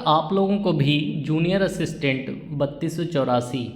आप लोगों को भी जूनियर असिस्टेंट 3284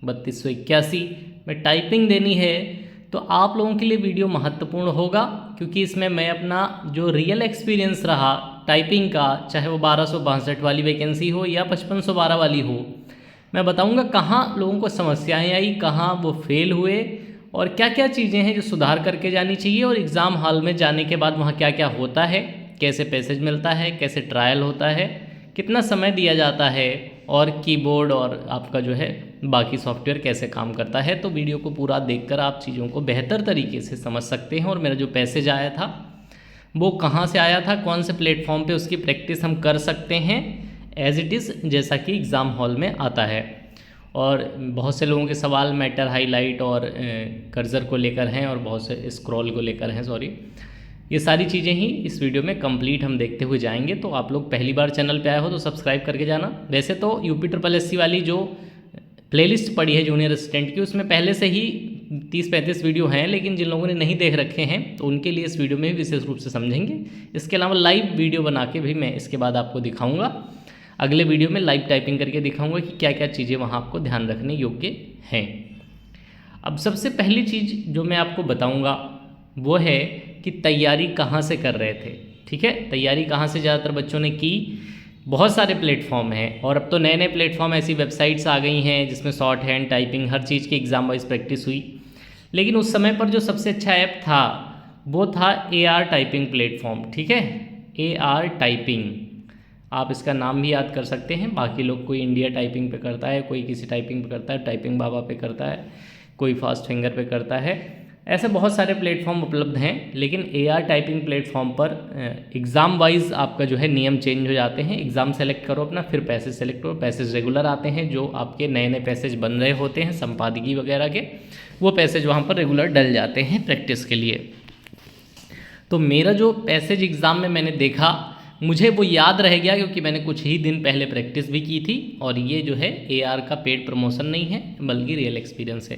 3281 में टाइपिंग देनी है तो आप लोगों के लिए वीडियो महत्वपूर्ण होगा, क्योंकि इसमें मैं अपना जो रियल एक्सपीरियंस रहा टाइपिंग का, चाहे वो 1262 वाली वैकेंसी हो या 5512 वाली हो, मैं बताऊंगा कहाँ लोगों को समस्याएं आई, कहाँ वो फेल हुए और क्या क्या चीज़ें हैं जो सुधार करके जानी चाहिए, और एग्ज़ाम हॉल में जाने के बाद वहाँ क्या क्या होता है, कैसे पैसेज मिलता है, कैसे ट्रायल होता है, कितना समय दिया जाता है, और कीबोर्ड और आपका जो है बाकी सॉफ्टवेयर कैसे काम करता है। तो वीडियो को पूरा देखकर आप चीज़ों को बेहतर तरीके से समझ सकते हैं। और मेरा जो पैसेज आया था वो कहाँ से आया था, कौन से प्लेटफॉर्म पे उसकी प्रैक्टिस हम कर सकते हैं एज इट इज़ जैसा कि एग्ज़ाम हॉल में आता है। और बहुत से लोगों के सवाल मैटर, हाईलाइट और कर्सर को लेकर हैं और बहुत से स्क्रॉल को लेकर हैं, सॉरी। ये सारी चीज़ें ही इस वीडियो में कंप्लीट हम देखते हुए जाएंगे। तो आप लोग पहली बार चैनल पे आए हो तो सब्सक्राइब करके जाना। वैसे तो UPSSC वाली जो प्लेलिस्ट पड़ी है जूनियर असिस्टेंट की, उसमें पहले से ही 30-35 वीडियो हैं, लेकिन जिन लोगों ने नहीं देख रखे हैं तो उनके लिए इस वीडियो में भी विशेष रूप से समझेंगे। इसके अलावा लाइव वीडियो बना के भी मैं इसके बाद आपको दिखाऊँगा, अगले वीडियो में लाइव टाइपिंग करके दिखाऊँगा कि क्या क्या चीज़ें वहाँ आपको ध्यान रखने योग्य हैं। अब सबसे पहली चीज़ जो मैं आपको बताऊँगा वो है कि तैयारी कहाँ से कर रहे थे। ठीक है, तैयारी कहाँ से ज़्यादातर बच्चों ने की। बहुत सारे प्लेटफॉर्म हैं और अब तो नए नए प्लेटफॉर्म, ऐसी वेबसाइट्स आ गई हैं जिसमें शॉर्ट हैंड टाइपिंग हर चीज़ की एग्ज़ाम वाइज प्रैक्टिस हुई। लेकिन उस समय पर जो सबसे अच्छा ऐप था वो था AR टाइपिंग प्लेटफॉर्म। ठीक है, AR टाइपिंग, आप इसका नाम भी याद कर सकते हैं। बाकी लोग, कोई इंडिया टाइपिंग पे करता है, कोई किसी टाइपिंग पे करता है, टाइपिंग बाबा पे करता है, कोई फास्ट फिंगर पे करता है। ऐसे बहुत सारे प्लेटफॉर्म उपलब्ध हैं, लेकिन AR टाइपिंग प्लेटफॉर्म पर एग्ज़ाम वाइज आपका जो है नियम चेंज हो जाते हैं। एग्ज़ाम सेलेक्ट करो अपना, फिर पैसेज सेलेक्ट करो। पैसेज रेगुलर आते हैं, जो आपके नए नए पैसेज बन रहे होते हैं संपादकीय वगैरह के, वो पैसेज वहाँ पर रेगुलर डल जाते हैं प्रैक्टिस के लिए। तो मेरा जो पैसेज एग्ज़ाम में मैंने देखा, मुझे वो याद रह गया क्योंकि मैंने कुछ ही दिन पहले प्रैक्टिस भी की थी। और ये जो है AR का पेड प्रमोशन नहीं है, बल्कि रियल एक्सपीरियंस है।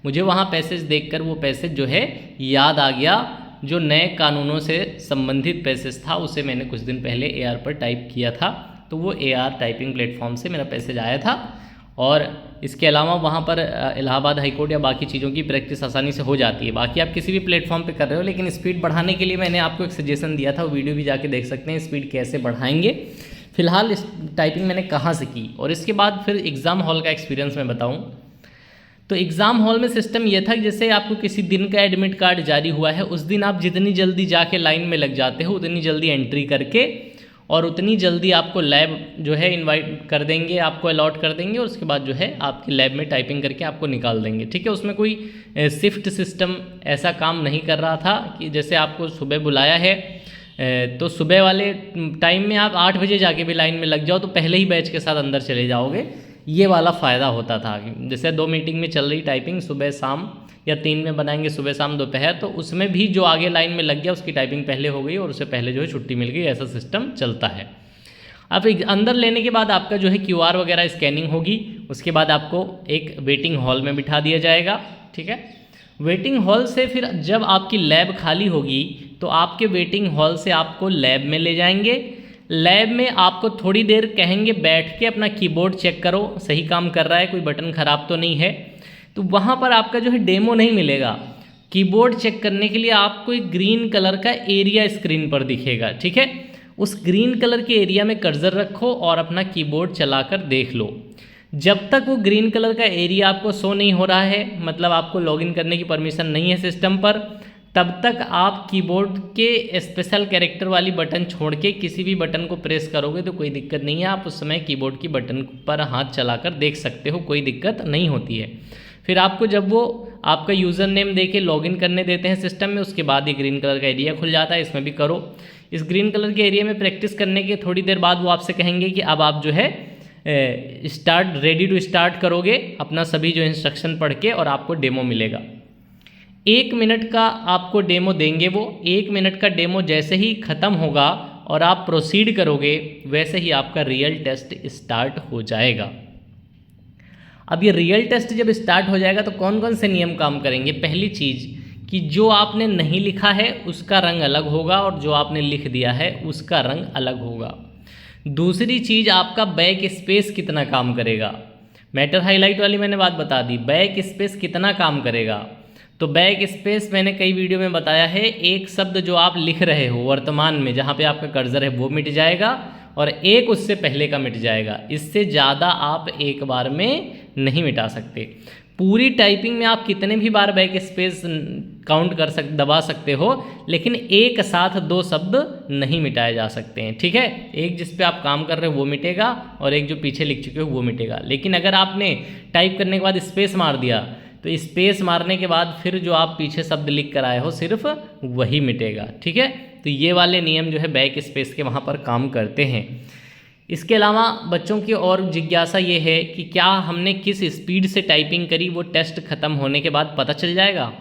मुझे वहाँ पैसेज देखकर वो पैसेज जो है याद आ गया, जो नए कानूनों से संबंधित पैसेज था, उसे मैंने कुछ दिन पहले AR पर टाइप किया था। तो वो AR टाइपिंग प्लेटफॉर्म से मेरा पैसेज आया था। और इसके अलावा वहाँ पर इलाहाबाद हाईकोर्ट या बाकी चीज़ों की प्रैक्टिस आसानी से हो जाती है। बाकी आप किसी भी प्लेटफॉर्म पे कर रहे हो, लेकिन स्पीड बढ़ाने के लिए मैंने आपको एक सजेशन दिया था, वो वीडियो भी जाके देख सकते हैं, स्पीड कैसे बढ़ाएंगे। फिलहाल इस टाइपिंग मैंने कहाँ से की, और इसके बाद फिर एग्ज़ाम हॉल का एक्सपीरियंस मैं बताऊँ तो एग्ज़ाम हॉल में सिस्टम ये था कि जैसे आपको किसी दिन का एडमिट कार्ड जारी हुआ है, उस दिन आप जितनी जल्दी जाके लाइन में लग जाते हो, उतनी जल्दी एंट्री करके और उतनी जल्दी आपको लैब जो है इनवाइट कर देंगे, आपको अलॉट कर देंगे, और उसके बाद जो है आपकी लैब में टाइपिंग करके आपको निकाल देंगे। ठीक है, उसमें कोई शिफ्ट सिस्टम ऐसा काम नहीं कर रहा था कि जैसे आपको सुबह बुलाया है तो सुबह वाले टाइम में आप 8 बजे जाके भी लाइन में लग जाओ तो पहले ही बैच के साथ अंदर चले जाओगे। ये वाला फ़ायदा होता था। जैसे 2 मीटिंग में चल रही टाइपिंग, सुबह शाम, या 3 में बनाएंगे सुबह शाम दोपहर, तो उसमें भी जो आगे लाइन में लग गया उसकी टाइपिंग पहले हो गई और उससे पहले जो है छुट्टी मिल गई। ऐसा सिस्टम चलता है। अब अंदर लेने के बाद आपका जो है QR वगैरह स्कैनिंग होगी। उसके बाद आपको एक वेटिंग हॉल में बिठा दिया जाएगा। ठीक है, वेटिंग हॉल से फिर जब आपकी लैब खाली होगी तो आपके वेटिंग हॉल से आपको लैब में ले जाएंगे। लैब में आपको थोड़ी देर कहेंगे बैठ के अपना कीबोर्ड चेक करो, सही काम कर रहा है, कोई बटन ख़राब तो नहीं है। तो वहाँ पर आपका जो है डेमो नहीं मिलेगा। कीबोर्ड चेक करने के लिए आपको एक ग्रीन कलर का एरिया स्क्रीन पर दिखेगा। ठीक है, उस ग्रीन कलर के एरिया में कर्सर रखो और अपना कीबोर्ड चलाकर देख लो। जब तक वो ग्रीन कलर का एरिया आपको शो नहीं हो रहा है, मतलब आपको लॉगिन करने की परमिशन नहीं है सिस्टम पर, तब तक आप कीबोर्ड के स्पेशल कैरेक्टर वाली बटन छोड़ के किसी भी बटन को प्रेस करोगे तो कोई दिक्कत नहीं है। आप उस समय कीबोर्ड की बटन पर हाथ चलाकर देख सकते हो, कोई दिक्कत नहीं होती है। फिर आपको जब वो आपका यूज़र नेम दे के लॉगिन करने देते हैं सिस्टम में, उसके बाद ये ग्रीन कलर का एरिया खुल जाता है। इसमें भी करो। इस ग्रीन कलर के एरिया में प्रैक्टिस करने के थोड़ी देर बाद वो आपसे कहेंगे कि अब आप जो है रेडी टू स्टार्ट करोगे अपना सभी जो इंस्ट्रक्शन पढ़ के, और आपको डेमो मिलेगा। 1 मिनट का आपको डेमो देंगे। वो 1 मिनट का डेमो जैसे ही ख़त्म होगा और आप प्रोसीड करोगे, वैसे ही आपका रियल टेस्ट स्टार्ट हो जाएगा। अब ये रियल टेस्ट जब स्टार्ट हो जाएगा तो कौन कौन से नियम काम करेंगे। पहली चीज़ कि जो आपने नहीं लिखा है उसका रंग अलग होगा और जो आपने लिख दिया है उसका रंग अलग होगा। दूसरी चीज़ आपका बैक स्पेस कितना काम करेगा। मैटर हाईलाइट वाली मैंने बात बता दी, बैक स्पेस कितना काम करेगा। तो बैक स्पेस मैंने कई वीडियो में बताया है, एक शब्द जो आप लिख रहे हो वर्तमान में जहाँ पे आपका कर्सर है वो मिट जाएगा और एक उससे पहले का मिट जाएगा। इससे ज़्यादा आप एक बार में नहीं मिटा सकते। पूरी टाइपिंग में आप कितने भी बार बैक स्पेस काउंट दबा सकते हो, लेकिन एक साथ दो शब्द नहीं मिटाए जा सकते हैं। ठीक है, एक जिस पे आप काम कर रहे हो वो मिटेगा और एक जो पीछे लिख चुके हो वो मिटेगा। लेकिन अगर आपने टाइप करने के बाद स्पेस मार दिया तो स्पेस मारने के बाद फिर जो आप पीछे शब्द लिख कर आए हो सिर्फ वही मिटेगा। ठीक है, तो ये वाले नियम जो है बैक स्पेस के वहाँ पर काम करते हैं। इसके अलावा बच्चों की और जिज्ञासा ये है कि क्या हमने किस स्पीड से टाइपिंग करी वो टेस्ट ख़त्म होने के बाद पता चल जाएगा।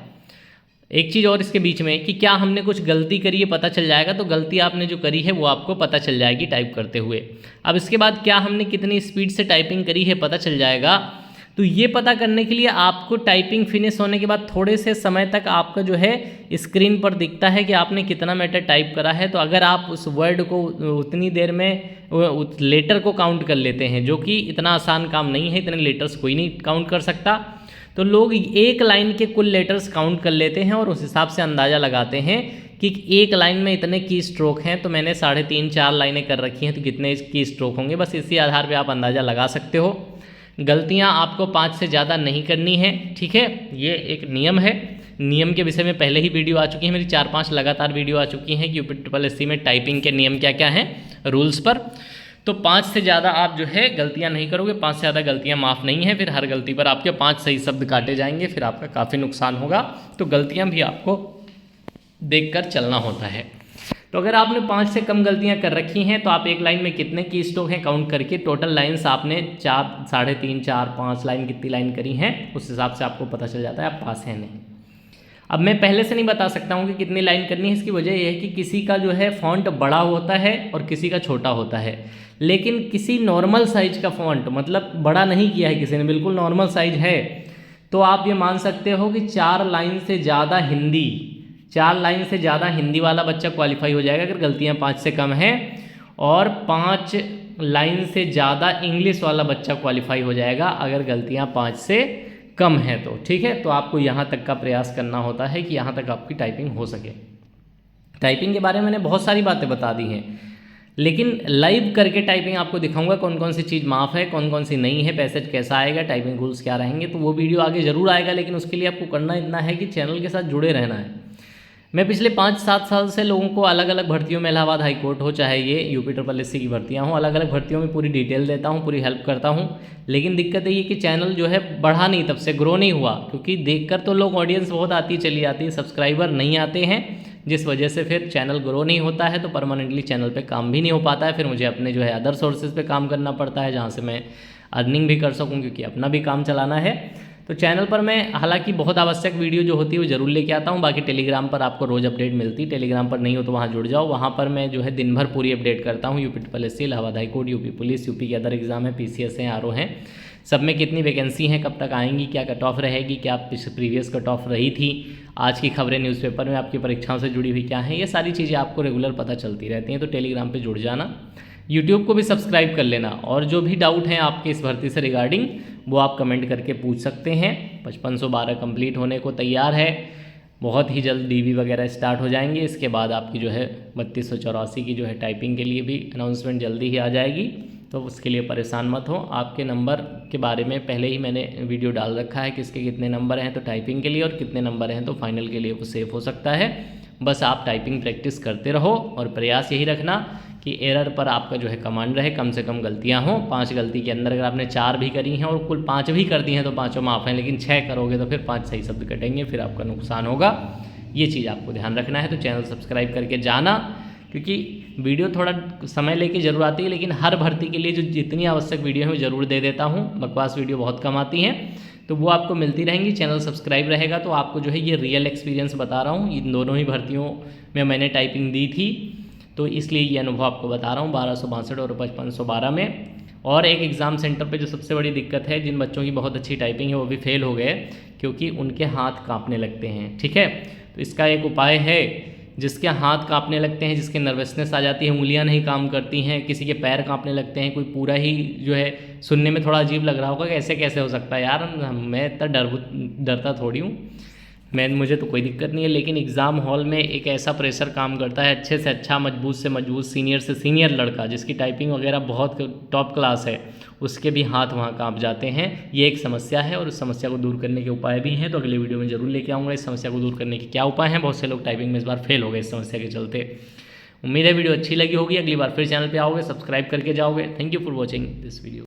एक चीज़ और इसके बीच में कि क्या हमने कुछ गलती करी है पता चल जाएगा। तो गलती आपने जो करी है वो आपको पता चल जाएगी टाइप करते हुए। अब इसके बाद क्या हमने कितनी स्पीड से टाइपिंग करी है पता चल जाएगा। तो ये पता करने के लिए आपको टाइपिंग फिनिश होने के बाद थोड़े से समय तक आपका जो है स्क्रीन पर दिखता है कि आपने कितना मीटर टाइप करा है। तो अगर आप उस वर्ड को उतनी देर में उस लेटर को काउंट कर लेते हैं, जो कि इतना आसान काम नहीं है, इतने लेटर्स कोई नहीं काउंट कर सकता, तो लोग एक लाइन के कुल लेटर्स काउंट कर लेते हैं और उस हिसाब से अंदाज़ा लगाते हैं कि एक लाइन में इतने की स्ट्रोक हैं, तो मैंने 3.5-4 लाइनें कर रखी हैं तो कितने की स्ट्रोक होंगे। बस इसी आधार पे आप अंदाज़ा लगा सकते हो। गलतियां आपको 5 से ज़्यादा नहीं करनी है। ठीक है, ये एक नियम है। नियम के विषय में पहले ही वीडियो आ चुकी है मेरी, 4-5 लगातार वीडियो आ चुकी हैं कि UPSSC में टाइपिंग के नियम क्या क्या हैं रूल्स पर। तो 5 से ज़्यादा आप जो है गलतियां नहीं करोगे, 5 से ज़्यादा गलतियां माफ़ नहीं है। फिर हर गलती पर आपके 5 सही शब्द काटे जाएंगे, फिर आपका काफ़ी नुकसान होगा। तो गलतियां भी आपको देखकर चलना होता है। तो अगर आपने 5 से कम गलतियां कर रखी हैं तो आप एक लाइन में कितने की स्ट्रोक हैं काउंट करके, टोटल लाइन्स आपने 4, 3.5, 4, 5 लाइन कितनी लाइन करी हैं उस हिसाब से आपको पता चल जाता है आप पास हैं नहीं। अब मैं पहले से नहीं बता सकता हूँ कि कितनी लाइन करनी है। इसकी वजह यह है कि किसी का जो है फ़ॉन्ट बड़ा होता है और किसी का छोटा होता है। लेकिन किसी नॉर्मल साइज का फ़ॉन्ट, मतलब बड़ा नहीं किया है किसी ने, बिल्कुल नॉर्मल साइज है, तो आप ये मान सकते हो कि 4 लाइन से ज़्यादा हिंदी वाला बच्चा क्वालिफाई हो जाएगा अगर गलतियाँ 5 से कम हैं, और 5 लाइन से ज़्यादा इंग्लिश वाला बच्चा क्वालिफाई हो जाएगा अगर गलतियाँ 5 से कम हैं तो। ठीक है, तो आपको यहाँ तक का प्रयास करना होता है कि यहाँ तक आपकी टाइपिंग हो सके। टाइपिंग के बारे में मैंने बहुत सारी बातें बता दी हैं, लेकिन लाइव करके टाइपिंग आपको दिखाऊंगा कौन कौन सी चीज़ माफ़ है, कौन कौन सी नहीं है, पैसेज कैसा आएगा, टाइपिंग रूल्स क्या रहेंगे। तो वो वीडियो आगे ज़रूर आएगा, लेकिन उसके लिए आपको करना इतना है कि चैनल के साथ जुड़े रहना है। मैं पिछले 5-7 साल से लोगों को अलग अलग भर्तियों में, इलाहाबाद हाई कोर्ट हो चाहे ये UPSSC की भर्तियां हों, अलग अलग भर्तियों में पूरी डिटेल देता हूं, पूरी हेल्प करता हूं। लेकिन दिक्कत ये कि चैनल जो है बढ़ा नहीं, तब से ग्रो नहीं हुआ, क्योंकि देखकर तो लोग ऑडियंस बहुत आती चली जाती है, सब्सक्राइबर नहीं आते हैं, जिस वजह से फिर चैनल ग्रो नहीं होता है। तो परमानेंटली चैनल पर काम भी नहीं हो पाता है। फिर मुझे अपने जो है अदर सोर्सेज पर काम करना पड़ता है जहाँ से मैं अर्निंग भी कर सकूँ, क्योंकि अपना भी काम चलाना है। तो चैनल पर मैं हालांकि बहुत आवश्यक वीडियो जो होती है वो ज़रूर लेके आता हूँ। बाकी टेलीग्राम पर आपको रोज़ अपडेट मिलती है, टेलीग्राम पर नहीं हो तो वहाँ जुड़ जाओ। वहाँ पर मैं जो है दिन भर पूरी अपडेट करता हूँ। UPSSC, Allahabad high court, UP police, UP के अदर एग्जाम है, PCS हैं, RO हैं, सब में कितनी वैकेंसी हैं, कब तक आएंगी, क्या कट ऑफ रहेगी, क्या प्रीवियस कट ऑफ रही थी, आज की खबरें न्यूज़पेपर में आपकी परीक्षाओं से जुड़ी हुई क्या हैं, ये सारी चीज़ें आपको रेगुलर पता चलती रहती हैं। तो टेलीग्राम पर जुड़ जाना, यूट्यूब को भी सब्सक्राइब कर लेना, और जो भी डाउट हैं आपके इस भर्ती से रिगार्डिंग वो आप कमेंट करके पूछ सकते हैं। 5512 कंप्लीट होने को तैयार है, बहुत ही जल्द DV वगैरह स्टार्ट हो जाएंगे। इसके बाद आपकी जो है 3284 की जो है टाइपिंग के लिए भी अनाउंसमेंट जल्दी ही आ जाएगी, तो उसके लिए परेशान मत हो। आपके नंबर के बारे में पहले ही मैंने वीडियो डाल रखा है, किसके कितने नंबर हैं तो टाइपिंग के लिए, और कितने नंबर हैं तो फाइनल के लिए वो सेफ हो सकता है। बस आप टाइपिंग प्रैक्टिस करते रहो और प्रयास यही रखना कि एरर पर आपका जो है कमांड रहे, कम से कम गलतियां हों। 5 गलती के अंदर अगर आपने 4 भी करी हैं और कुल 5 भी कर दी हैं तो 5 माफ़ हैं, लेकिन 6 करोगे तो फिर 5 सही शब्द कटेंगे, फिर आपका नुकसान होगा। ये चीज़ आपको ध्यान रखना है। तो चैनल सब्सक्राइब करके जाना, क्योंकि वीडियो थोड़ा समय लेके जरूर आती है, लेकिन हर भर्ती के लिए जो जितनी आवश्यक वीडियो है वो ज़रूर दे देता हूँ। बकवास वीडियो बहुत कम आती हैं, तो वो आपको मिलती रहेंगी। चैनल सब्सक्राइब रहेगा तो आपको जो है ये रियल एक्सपीरियंस बता रहा हूँ। इन दोनों ही भर्तियों में मैंने टाइपिंग दी थी, तो इसलिए ये अनुभव आपको बता रहा हूँ 1262 और 5512 में। और एक एग्ज़ाम सेंटर पे जो सबसे बड़ी दिक्कत है, जिन बच्चों की बहुत अच्छी टाइपिंग है वो भी फेल हो गए, क्योंकि उनके हाथ कांपने लगते हैं। ठीक है, तो इसका एक उपाय है जिसके हाथ कांपने लगते हैं, जिसके नर्वसनेस आ जाती है, उंगलियां नहीं काम करती हैं, किसी के पैर कांपने लगते हैं, कोई पूरा ही जो है सुनने में थोड़ा अजीब लग रहा होगा कि ऐसे कैसे हो सकता है यार, मैं इतना डरता थोड़ी हूँ, मुझे तो कोई दिक्कत नहीं है। लेकिन एग्ज़ाम हॉल में एक ऐसा प्रेशर काम करता है, अच्छे से अच्छा, मजबूत से मजबूत, सीनियर से सीनियर लड़का जिसकी टाइपिंग वगैरह बहुत टॉप क्लास है, उसके भी हाथ वहाँ कांप जाते हैं। ये एक समस्या है और उस समस्या को दूर करने के उपाय भी हैं, तो अगले वीडियो में ज़रूर लेके आऊँगा इस समस्या को दूर करने के क्या उपाय हैं। बहुत से लोग टाइपिंग में इस बार फेल हो गए इस समस्या के चलते। उम्मीद है वीडियो अच्छी लगी होगी, अगली बार फिर चैनल पर आओगे, सब्सक्राइब करके जाओगे। Thank you for watching this video.